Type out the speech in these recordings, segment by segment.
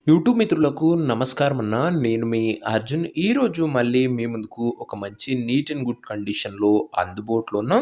YouTube మిత్రులకు నమస్కారం అన్న. నేను మీ అర్జున్. ఈరోజు మళ్ళీ మీ ముందుకు ఒక మంచి నీట్ అండ్ గుడ్ కండిషన్‌లో అందుబాటులో ఉన్న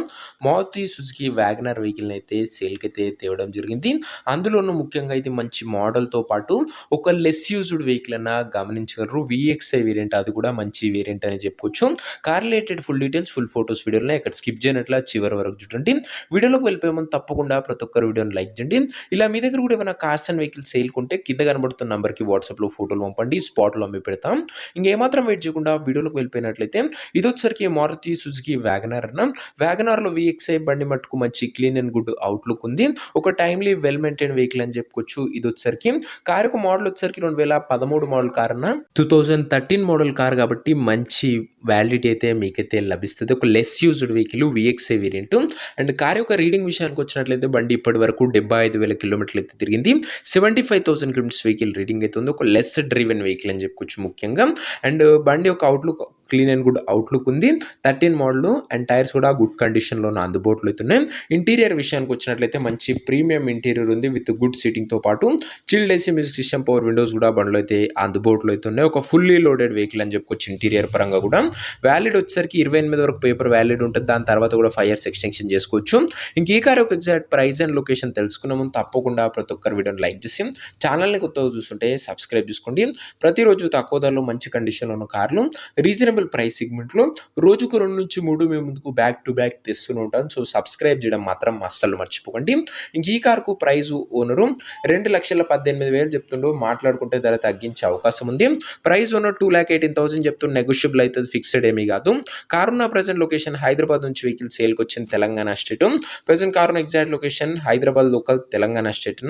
మారుతి సుజుకి వ్యాగనర్ వెహికల్‌ని అయితే సేల్‌కైతే తేవడం జరిగింది. అందులోనూ ముఖ్యంగా ఇది మంచి మోడల్‌తో పాటు ఒక లెస్ యూజ్డ్ వెహికల్ అన్న గమనించగలరు. వీఎక్స్ఐ వేరియంట్, అది కూడా మంచి వేరియంట్ అని చెప్పుకోవచ్చు. Car related full details, full photos వీడియోలో ఇక్కడ స్కిప్ చేయనట్ల చివరి వరకు చూడండి. వీడియోలోకి వెళ్ళిపోయే ముందు తప్పకుండా ప్రతి ఒక్కరు వీడియోని లైక్ చేయండి. ఇలా మీ దగ్గర కూడా ఏమైనా కార్స్ అండ్ వెహికల్స్ సేల్‌కి ఉంటే కింద కనబడుతున్న నంబర్‌కి వాట్సాప్‌లో ఫోటోలు పంపండి. స్పాట్‌లో అమ్మి పెడతాం. ఇంకేమాత్రం వెయిట్ చేయకుండా వీడియోలోకి వెళ్ళిపోయినట్లయితే ఇదొచ్చేసరికి మారుతి సుజుకి వ్యాగనర్ అన్న. వ్యాగనర్‌లో వీఎక్స్ఐ బండి మట్టుకు మంచి క్లీన్ అండ్ గుడ్ అవుట్‌లుక్ ఉంది. ఒక టైమ్లీ వెల్ మెయింటైన్ వెహికల్ అని చెప్పుకోవచ్చు. ఇదొచ్చేసరికి కార్ యొక్క మోడల్ వచ్చేసరికి 2013 మోడల్ కార్ అన్న. 2013 మోడల్ కార్ కాబట్టి మంచి వ్యాలిడిటీ అయితే మీకైతే లభిస్తుంది. ఒక less used vehicle VXI variant. And car యొక్క రీడింగ్ విషయానికి వచ్చినట్లయితే బండి ఇప్పటి వరకు 75,000 కిలోమీటర్లు అయితే తిరిగింది. 75,000 కిలోమీటర్స్ వెహికల్ రీడింగ్ అయితే ఉంది. ఒక లెస్ డ్రివెన్ వెహికల్ అని చెప్పుకోవచ్చు ముఖ్యంగా. అండ్ బండి యొక్క outlook clean and good outlook ఉంది. 13 మోడల్ అండ్ టైర్స్ కూడా గుడ్ కండిషన్లో అందుబాటులో అవుతున్నాయి. ఇంటీరియర్ విషయానికి వచ్చినట్లయితే మంచి ప్రీమియం ఇంటీరియర్ ఉంది విత్ గుడ్ సీటింగ్తో పాటు chilled AC music system, power Windows కూడా బండ్లో అయితే అందుబాటులో అవుతున్నాయి. ఒక ఫుల్లీ లోడెడ్ వెహికల్ అని చెప్పుకోవచ్చు. ఇంటీరియర్ పరంగా కూడా వ్యాలిడ్ వచ్చేసరికి 28 వరకు పేపర్ వ్యాలిడ్ ఉంటుంది. దాని తర్వాత కూడా 5 years ఎక్స్టెన్షన్ చేసుకోవచ్చు. ఇంక ఈ కార్ యొక్క ఎగ్జాక్ట్ ప్రైస్ అండ్ లొకేషన్ తెలుసుకునే ముందు తప్పకుండా ప్రతి ఒక్కరు వీడియోని లైక్ చేసి ఛానల్ని కొత్తగా చూస్తుంటే సబ్స్క్రైబ్ చేసుకోండి. ప్రతిరోజు తక్కువ ధరలో మంచి కండిషన్లో ఉన్న కార్లు రీజనబుల్ ప్రైస్ సెగ్మెంట్లో రోజుకు 2 నుంచి 3 మేము ముందుకు బ్యాక్ టు బ్యాక్ తెస్తూనే ఉంటాను. సో సబ్స్క్రైబ్ చేయడం మాత్రం అస్సలు మర్చిపోకండి. ఇంక ఈ కార్కు ప్రైజు ఓనరు 2,18,000 చెప్తుండో, మాట్లాడుకుంటే ధర తగ్గించే అవకాశం ఉంది. ప్రైస్ ఓనర్ 2,18,000 చెప్తుండే, నెగోషియబుల్ అయితే ఫిక్స్డ్ ఏమీ కాదు. కారున్న ప్రజెంట్ లొకేషన్ హైదరాబాద్ నుంచి వెహికల్ సేల్కి వచ్చింది తెలంగాణ స్టేట్. ప్రజెంట్ కారున్న exact location Hyderabad local Telangana state.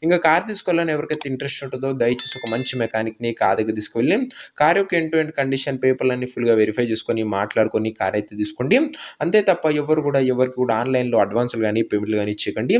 ఇంకా కార్ తీసుకోవాలని ఎవరికైతే ఇంట్రెస్ట్ ఉంటుందో దయచేసి ఒక మంచి మెకానిక్ని కార్ దగ్గర తీసుకువెళ్ళి కార్ యొక్క ఎండ్ టు ఎండ్ కండిషన్ పేపర్లన్నీ ఫుల్గా వెరిఫై చేసుకొని మాట్లాడుకొని కార్ అయితే తీసుకోండి. అంతే తప్ప ఎవరికి కూడా ఆన్లైన్లో అడ్వాన్స్లు కానీ పేమెంట్లు కానీ ఇచ్చేయకండి.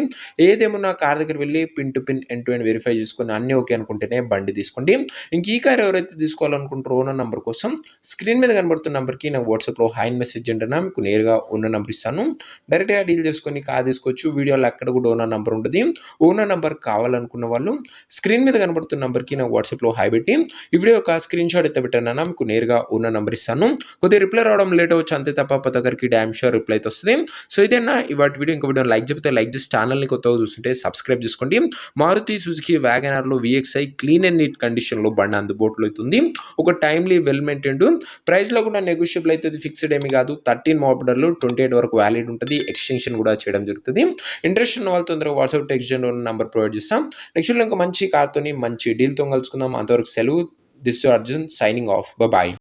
ఏదేమన్నా కార్ దగ్గర వెళ్ళి pin to pin end to end verify చేసుకొని అన్నీ ఓకే అనుకుంటేనే బండి తీసుకోండి. ఇంక ఈ కార్ ఎవరైతే తీసుకోవాలనుకుంటారో ఓనర్ నెంబర్ కోసం స్క్రీన్ మీద కనబడుతున్న నెంబర్కి నాకు వాట్సాప్లో హాయ్ మెసేజ్ చేయండి. మీకు నేరుగా ఓనర్ నెంబర్ ఇస్తాను. డైరెక్ట్గా డీల్ చేసుకొని కార్ తీసుకోవచ్చు. వీడియోలో అక్కడ కూడా ఓనర్ నెంబర్ ఉంటుంది. ఓనర్ నెంబర్ కావాలనుకున్న వాళ్ళు స్క్రీన్ మీద కనబడుతున్న నెంబర్కి నాకు వాట్సాప్లో హాయ్ పెట్టి ఈ వీడియో ఒక స్క్రీన్ షాట్ అయితే పెట్టానన్నా మీకు నేరుగా ఓనర్ నెంబర్ ఇస్తాను. కొద్దిగా రిప్లై రావడం లేట్ అవచ్చు, అంతే తప్ప ప్రతి ఒక్కరికి డ్యామ్ షూర్ రిప్లై అయితే వస్తుంది. సో ఇదేనా ఇవాటి వీడియో. ఇంకో వీడియో లైక్ చెప్తే లైక్ చేసి ఛానల్ని కొత్తగా చూస్తుంటే సబ్స్క్రైబ్ చేసుకోండి. మారుతి సుజుకి వ్యాగనర్లో వీఎక్స్ఐ క్లీన్ అండ్ నీట్ కండిషన్లో బండి అందుబాటులో అవుతుంది. ఒక టైమ్లీ వెల్ మెయింటైన్డ్, ప్రైస్లో కూడా నెగోషియబుల్ అయితే ఫిక్స్డ్ ఏమీ కాదు. 13 మోడల్ 28 వరకు వ్యాలిడ్ ఉంటుంది. ఎక్స్టెన్షన్ కూడా చేయడం జరుగుతుంది. ఇంట్రెస్ట్ ఉన్న వాళ్ళు తొందరగా వాట్సాప్ టెక్స్ట్ చేయండి, నెంబర్ ప్రొవైడ్ చేస్తాం. నెక్స్ట్ ఇంకా మంచి కార్తోని మంచి డీల్తో కలుసుకుందాం. అంతవరకు సెలవు. This Arjun signing off. Bye.